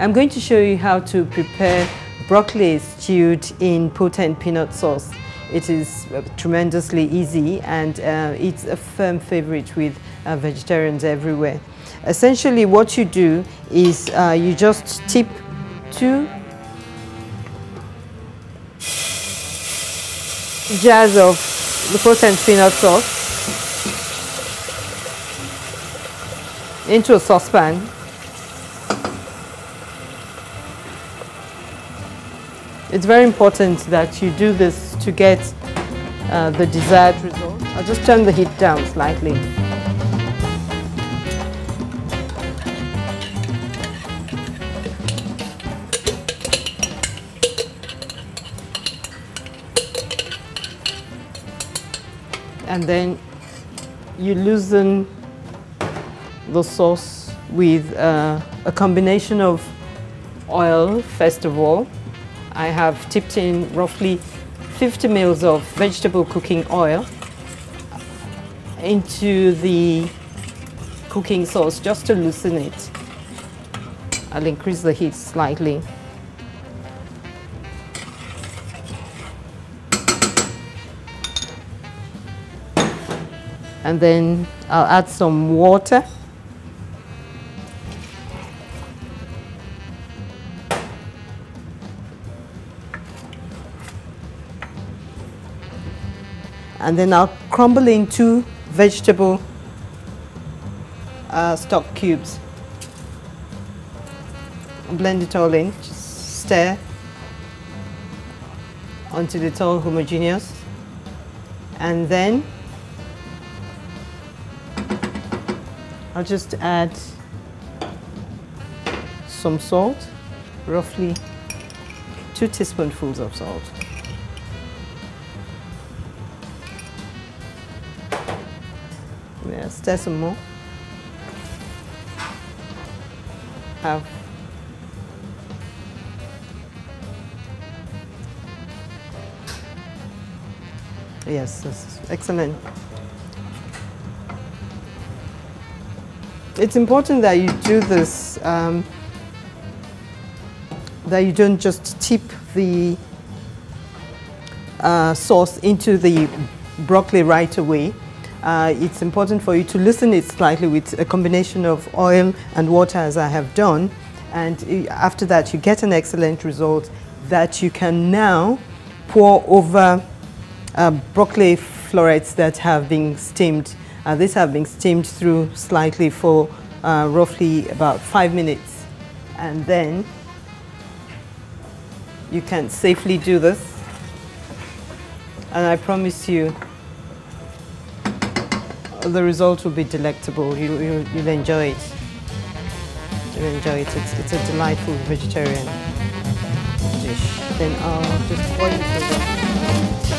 I'm going to show you how to prepare broccoli stewed in potent peanut sauce. It is tremendously easy and it's a firm favorite with vegetarians everywhere. Essentially what you do is you just tip 2 jars of the potent peanut sauce into a saucepan. It's very important that you do this to get the desired result. I'll just turn the heat down slightly. And then you loosen the sauce with a combination of oil, first of all. I have tipped in roughly 50 ml of vegetable cooking oil into the cooking sauce just to loosen it. I'll increase the heat slightly. And then I'll add some water. And then I'll crumble in 2 vegetable stock cubes. Blend it all in, just stir until it's all homogeneous. And then I'll just add some salt, roughly 2 teaspoonfuls of salt. Yeah, stir some more. Yes, that's excellent. It's important that you do this, that you don't just tip the sauce into the broccoli right away. It's important for you to loosen it slightly with a combination of oil and water, as I have done, and after that you get an excellent result that you can now pour over broccoli florets that have been steamed. These have been steamed through slightly for roughly about 5 minutes, and then you can safely do this, and I promise you the result will be delectable. You'll enjoy it. You'll enjoy it. It's a delightful vegetarian dish. Then I'll just boil it over.